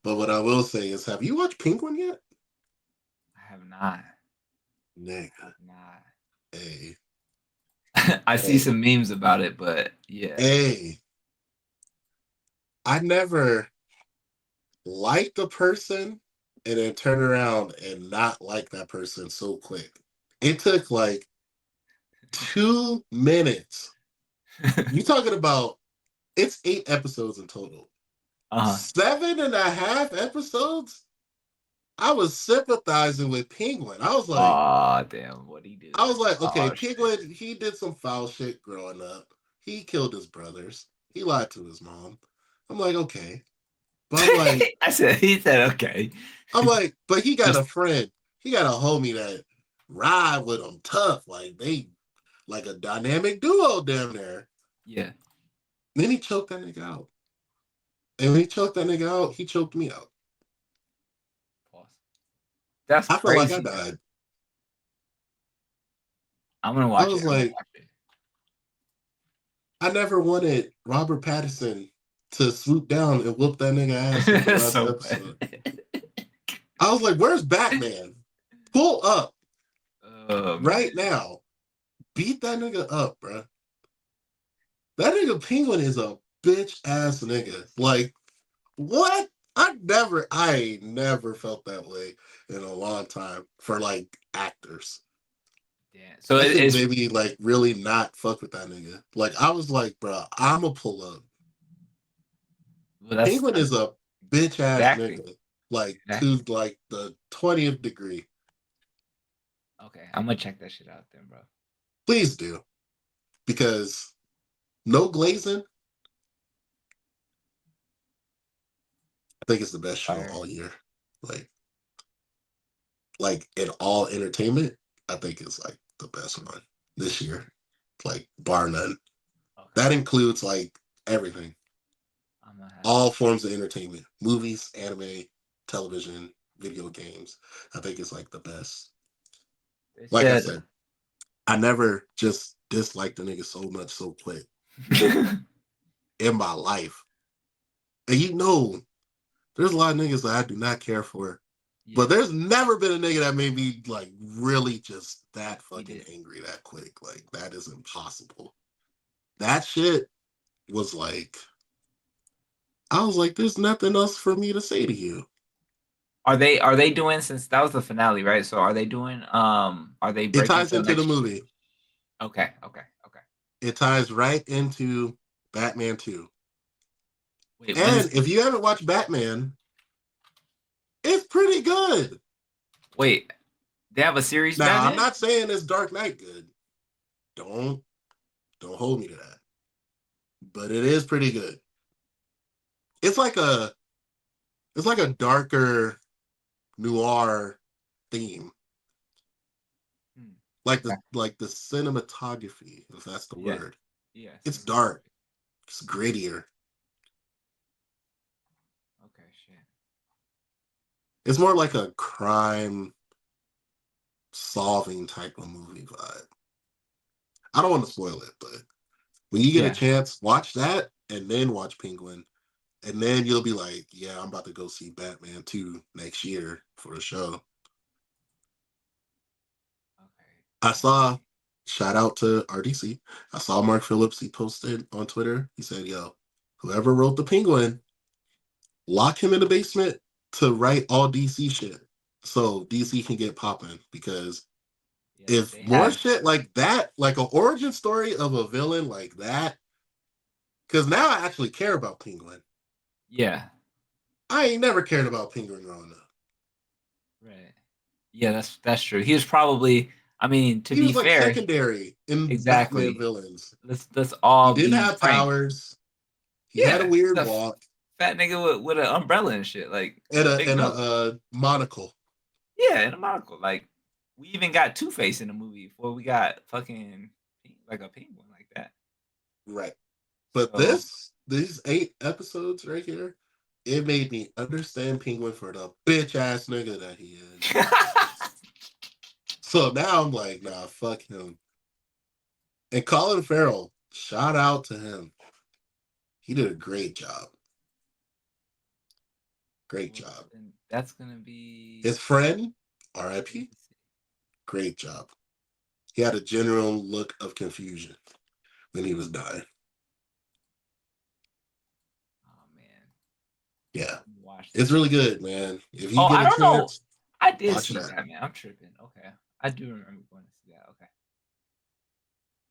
But what I will say is, have you watched Penguin yet? I have not. Nigga. Not. Hey. I see Hey. some memes about it, but yeah. Hey. I never liked a person and then turn around and not like that person so quick. It took like 2 minutes. You talking about it's 8 episodes in total. Uh-huh. 7.5 episodes? I was sympathizing with Penguin. Oh damn, what he do? I was like, okay, Oh shit. Penguin, he did some foul shit growing up. He killed his brothers. He lied to his mom. I'm like, okay. But He said okay. but he got Just a friend. He got a homie that ride with him tough. Like they like a dynamic duo down there. yeah. Then he choked that nigga out. And when he choked that nigga out, he choked me out. Pause. That's I felt like I crazy. died. I'm gonna I watch it. was I'm gonna like, watch it. I never wanted Robert Pattinson to swoop down and whoop that nigga ass in the That's last so episode. bad. I was like, where's Batman? Pull up Oh right man. now. Beat that nigga up, bro. That nigga Penguin is a bitch ass nigga. Like, what? I ain't never felt that way in a long time for like actors. Yeah. So I think it's maybe like really not fuck with that nigga. Like I was like, bro, I'ma pull up. well, Penguin is a bitch good ass acting. nigga. Like Good to acting. like the 20th degree. Okay, I'm gonna check that shit out then, bro. Please do. Because no glazing, I think it's the best show Fire. all year. Like in all entertainment, I think it's like the best one this year. Like bar none. Okay. That includes like everything. I'm gonna have All to. forms of entertainment. Movies, anime, television, video games. I think it's like the best. They Like I said. said, I never just disliked the nigga so much so quick in my life. And there's a lot of niggas that I do not care for. yeah, But there's never been a nigga that made me like really just that he fucking did. angry that quick. Like that is impossible. That shit was like I was like, there's nothing else for me to say to you. Are they doing, since that was the finale, right? So are they It breaking ties till into the next year? movie. Okay, okay, okay. It ties right into Batman 2. Wait, when's And if you haven't watched Batman, it's pretty good. wait, they have a series Now, I'm Batman? not saying it's Dark Knight good. Don't hold me to that. But it is pretty good. It's like a darker noir theme. Hmm. Like Okay. the cinematography, if that's the Yeah. word. Yeah. It's dark. It's grittier. Okay, shit. It's more like a crime solving type of movie vibe. I don't want to spoil it, but when you get a Yeah. chance, watch that and then watch Penguin. And then you'll be like, yeah, I'm about to go see Batman 2 next year for the show. Okay. I saw, shout out to RDC. I saw Mark Phillips. He posted on Twitter. He said, yo, whoever wrote the Penguin, lock him in the basement to write all DC shit. So DC can get popping because Yeah, if they more have. shit like that, like an origin story of a villain like that, because now I actually care about Penguin. Yeah. I ain't never cared about Penguin growing up. Right. Yeah, that's true. He was probably, I mean, to He be was like fair, secondary in Batman exactly. villains. Let's He all didn't be have frank. powers. He had a Yeah, weird the walk fat nigga with an umbrella and shit, like and big nose. a monocle. Yeah, and a monocle. Like we even got Two Face in the movie before we got fucking like a penguin like that. Right. But So these 8 episodes right here, it made me understand Penguin for the bitch ass nigga that he is. So now I'm like, nah, fuck him. And Colin Farrell, shout out to him. He did a great job. Great Well, job. then that's gonna be. His friend, Let R.I.P. me see. Great job. He had a general look of confusion when he was dying. Oh man, Yeah, watch it's that. really good, man. If you Oh, get I a don't know. chance, I did watch see that. Batman. I'm tripping. Okay, I do remember going to see that. Okay,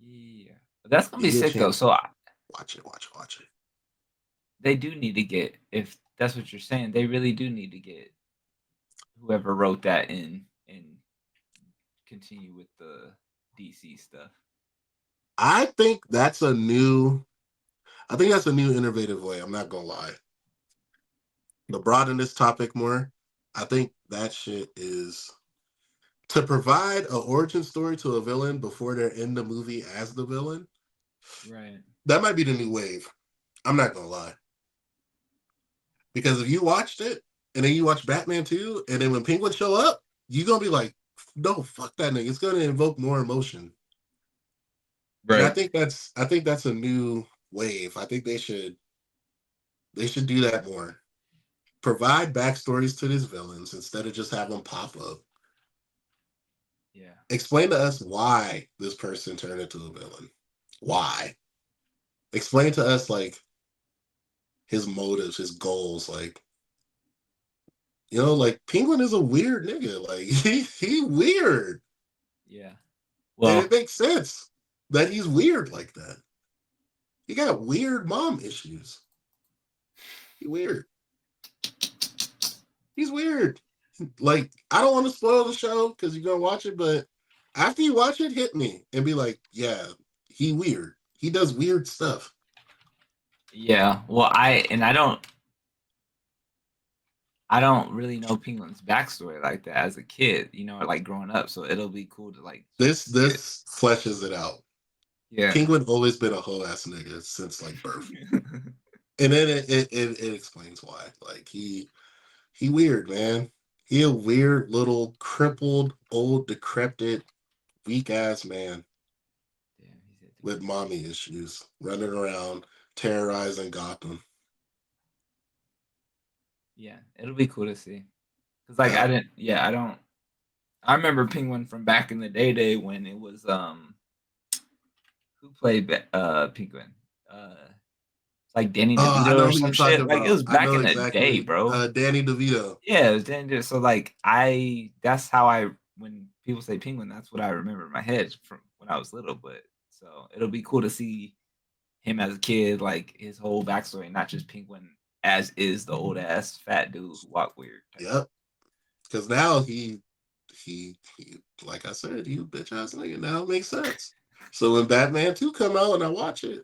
yeah, but that's gonna You be get a sick though. chance, So watch it, watch it, watch it. they do need to get, if that's what you're saying, they really do need to get whoever wrote that in and continue with the DC stuff. I think that's a new. I think that's a new innovative way. I'm not gonna lie. To broaden this topic more, I think that shit is to provide an origin story to a villain before they're in the movie as the villain. Right. That might be the new wave. I'm not gonna lie. Because if you watched it and then you watch Batman 2, and then when Penguin show up, you're gonna be like, no, fuck that nigga. It's gonna invoke more emotion. And Right. I think that's a new wave. I think they should do that more. Provide backstories to these villains instead of just have them pop up. Yeah. Explain to us why this person turned into a villain. Why? Explain to us like his motives, his goals, like like Penguin is a weird nigga. Like he weird. Yeah. And Well, it makes sense that he's weird like that. He got weird mom issues. He weird. He's weird. Like, I don't want to spoil the show because you're gonna watch it, but after you watch it, hit me and be like, yeah, he weird. He does weird stuff. yeah. Well, I don't really know Penguin's backstory like that as a kid, like growing up. So it'll be cool to like This see it. this fleshes it out. Yeah. Penguin always been a whole ass nigga since like birth. And then it explains why. Like he weird, man. He a weird little crippled, old, decrepit, weak ass man Damn, he's at with 3 years. mommy issues, running around terrorizing Gotham. Yeah, it'll be cool to see. Cause like I Yeah. didn't. Yeah, I don't. I remember Penguin from back in the day when it was who played Penguin? It's like Danny Oh, I DeVito know or who some you're talking shit. Like it about. was I back know in the day, exactly. bro. Danny DeVito. Yeah, it was Danny DeVito. So like that's how when people say Penguin, that's what I remember in my head from when I was little. But so it'll be cool to see him as a kid, like his whole backstory, not just Penguin as is the old ass fat dude who walked weird type shit. Yep. Because now he like I said, he a bitch ass nigga. Now it makes sense. So when Batman 2 come out and I watch it,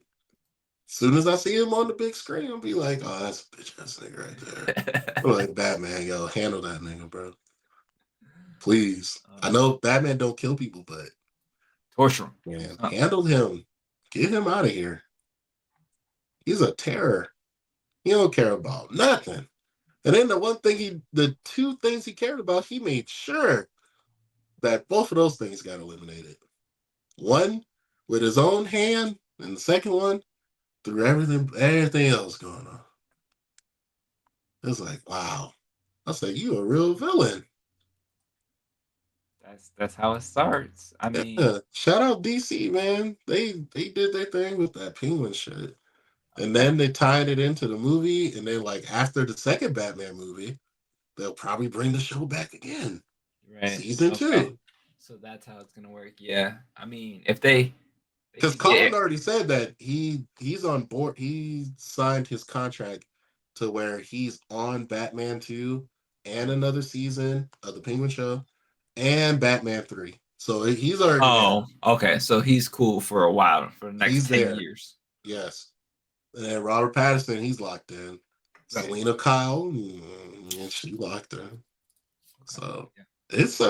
as soon as I see him on the big screen, I'll be like, oh, that's a bitch ass nigga right there. I'm like, Batman, yo, handle that nigga, bro. Please. I know Batman don't kill people, but Torture him. Do man, something. handle him. Get him out of here. He's a terror. He don't care about nothing. And then the two things he cared about, he made sure that both of those things got eliminated. One with his own hand, and the second one through everything else going on. It was like, wow. I was like, you a real villain. That's how it starts. I mean, Yeah. Shout out DC, man. They did their thing with that penguin shit. And okay, then they tied it into the movie, and then like after the second Batman movie, they'll probably bring the show back again. right, Season okay. two. So that's how it's gonna work. Yeah, I mean, if they Because could get Colin already said that he's on board. He signed his contract to where he's on Batman 2 and another season of the Penguin Show and Batman 3. So he's already there. oh, okay, so he's cool for a while for the next He's 10 there. years. Yes. And then Robert Pattinson, he's locked in. Right. Selena Kyle, she locked in. Okay. So Yeah. it's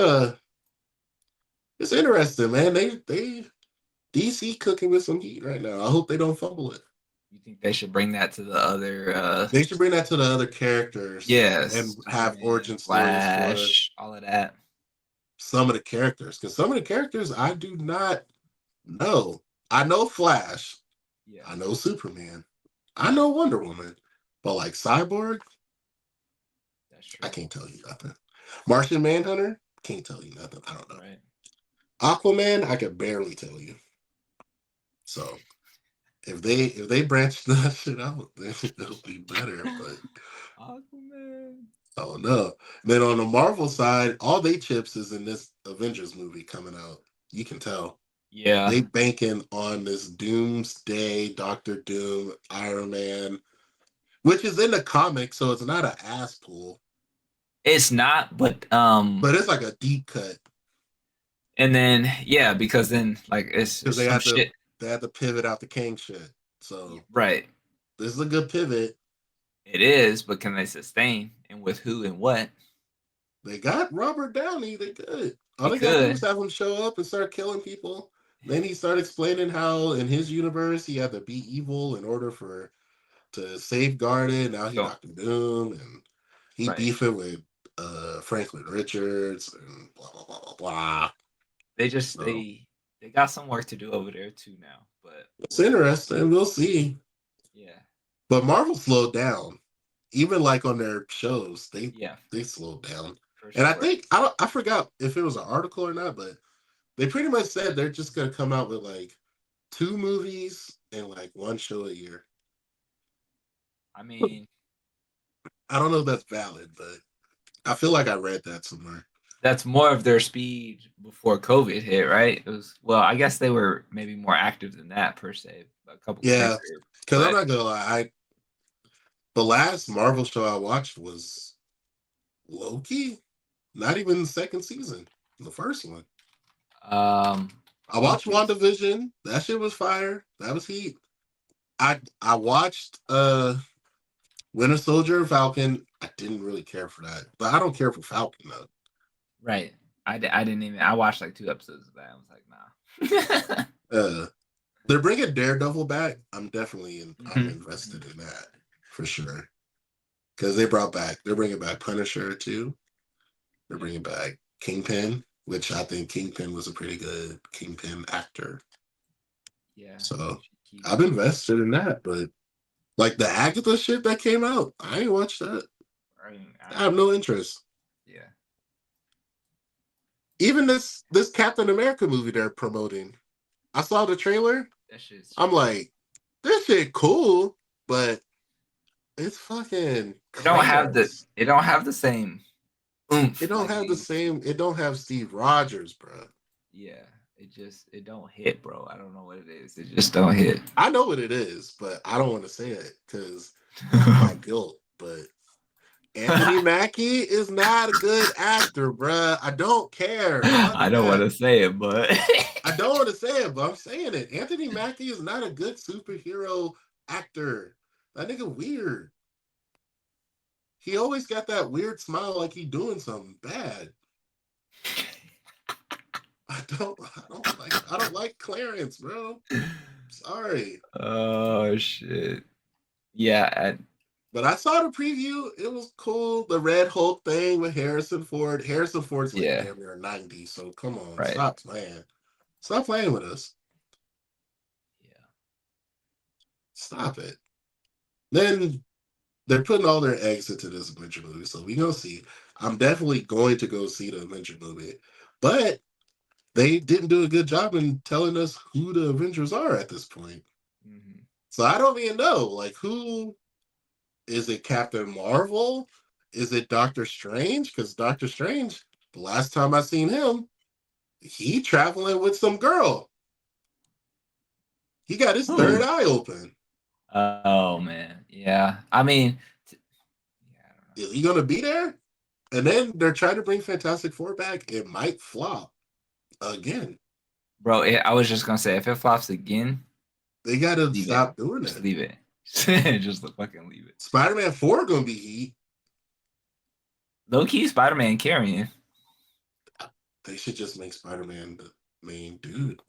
it's interesting, man. They DC cooking with some heat right now. I hope they don't fumble it. You think they should bring that to the other They should bring that to the other characters yes, and have Superman, origin stories for Flash, all of that. some of the characters. Because some of the characters I do not know. I know Flash. Yeah. I know Superman. I know Wonder Woman. But like Cyborg, That's I true. can't tell you nothing. Martian Manhunter, can't tell you nothing. I don't know. Right. Aquaman, I could barely tell you. So if they branch that shit out, then it'll be better. But Aquaman. oh no. Then on the Marvel side, all they chips is in this Avengers movie coming out. You can tell. Yeah. They banking on this Doomsday, Doctor Doom, Iron Man, which is in the comic, so it's not an ass pull, It's not, but it's like a deep cut and then yeah, because then like because it's they some had to shit. they had to pivot out the King shit. So Right. this is a good pivot. It is, but can they sustain? And with who and what? They got Robert Downey. They could. All They they gotta do is could. have him show up and start killing people. Then he started explaining how in his universe he had to be evil in order for to safeguard it. Now he So Doctor Doom and he right. beefing with Franklin Richards and blah blah blah blah blah. They just So they got some work to do over there too now. But it's we'll see. interesting. We'll see. Yeah. But Marvel slowed down. Even like on their shows, they Yeah, they slowed down. for And I sure. think I forgot if it was an article or not, but they pretty much said they're just gonna come out with like 2 movies and like one show a year. I mean, I don't know if that's valid, but I feel like I read that somewhere. that's more of their speed before COVID hit, right? It was well, I guess they were maybe more active than that per se, a couple Yeah, quicker. because I'm But not gonna lie, the last Marvel show I watched was Loki. Not even the second season, the first one. I watched Loki's WandaVision. That shit was fire. That was heat. I watched Winter Soldier and Falcon. I didn't really care for that, but I don't care for Falcon though. right. I didn't even I watched like 2 episodes of that. I was like, nah. Uh, they're bringing Daredevil back. I'm Mhm, invested mhm. in that for sure because they're bringing back Punisher too. They're Yeah. bringing back Kingpin, which I think Kingpin was a pretty good Kingpin actor. Yeah. They So should keep I'm invested in that. But like the Agatha shit that came out, I ain't watched that. I mean, I have no interest. yeah. Even this Captain America movie they're promoting. I saw the trailer. That shit's I'm trash. like, this shit cool, but it's fucking clowns. It don't have the same It oomph don't like it have the used to. same. It don't have Steve Rogers, bro. Yeah. It don't hit, bro. I don't know what it is. It just don't hit. I know what it is, but I don't want to say it because my guilt. But Anthony Mackie is not a good actor, bruh. I don't care. Fuck I don't want that. to say it, but I don't want to say it, but I'm saying it. Anthony Mackie is not a good superhero actor. That nigga weird. He always got that weird smile like he doing something bad. I don't like Clarence, bro. Sorry. oh shit. Yeah, But I saw the preview. It was cool. The Red Hulk thing with Harrison Ford. Harrison Ford's like yeah, damn near 90. So come on, right. stop playing. Stop playing with us. Yeah. Stop it. Then they're putting all their eggs into this Adventure movie. So we gonna see. I'm definitely going to go see the Adventure movie. But they didn't do a good job in telling us who the Avengers are at this point. Hmm. So I don't even know. Like who is it Captain Marvel? Is it Doctor Strange? Because Doctor Strange, the last time I seen him, he traveling with some girl. He got his third Who? eye open. Oh man. Yeah. I mean, yeah, I don't know. Is he gonna be there? And then they're trying to bring Fantastic Four back. It might flop again. Bro, I was just gonna say if it flops again, They gotta leave it. stop doing Just it. leave it. Just fucking leave it. Spider-Man 4 gonna be heat. Low key Spider-Man carrying. They should just make Spider-Man the main dude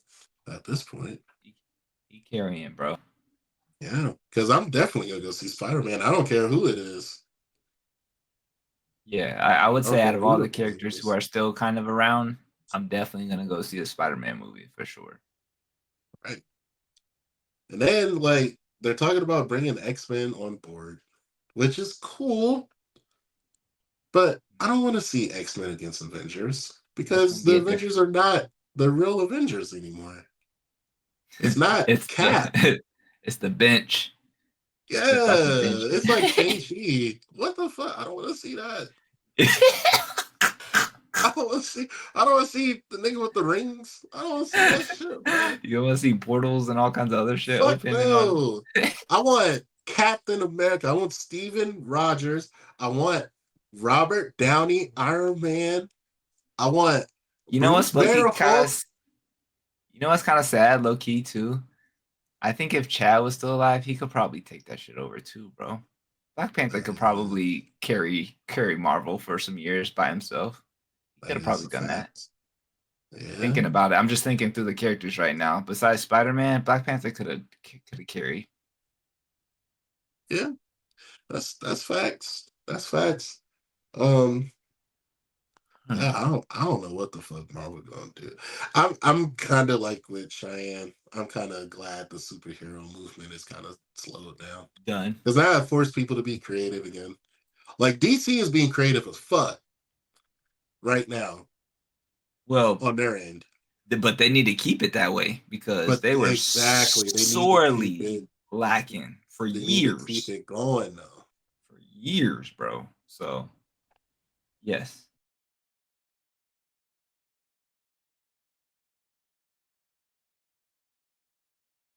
at this point. He, he carrying, bro. Yeah, because I'm definitely gonna go see Spider-Man. I don't care who it is. Yeah, I would I don't say out care of who all the the villain characters who is. are still kind of around, I'm definitely gonna go see a Spider-Man movie for sure. Right. And then like they're talking about bringing X-Men on board, which is cool. But I don't want to see X-Men against Avengers That's gonna because be the a different. Avengers are not the real Avengers anymore. It's not It's Cap. the it's the bench. It's like the bench. Yeah, it's like Shang-Chi. What the fuck? I don't want to see that. I don't want to see. I don't want to see the nigga with the rings. I don't want to see that shit, bro. You want to see portals and all kinds of other shit Fuck open and on. no. I want Captain America. I want Steven Rogers. I want Robert Downey, Iron Man. I want You know Bruce what's Loki Banner, kind Hulk. of. You know what's kind of sad, low key too. I think if Chad was still alive, he could probably take that shit over too, bro. Black Panther could Uh, probably carry Marvel for some years by himself. He could that have is probably a done that. fact. Yeah, Thinking about it, I'm just thinking through the characters right now. Besides Spider Man, Black Panther could have carried. yeah. That's facts. That's facts. Um, Hmm. yeah, I don't know what the fuck Marvel gonna do. I'm kind of like with Cheyenne. I'm kind of glad the superhero movement is kind of slowed down Done. because now it forced people to be creative again. Like DC is being creative as fuck right now Well, on their end, but they need to keep it that way because but they were exactly they need to keep sorely it. lacking for They need to keep years. it going though. For years, bro. So yes.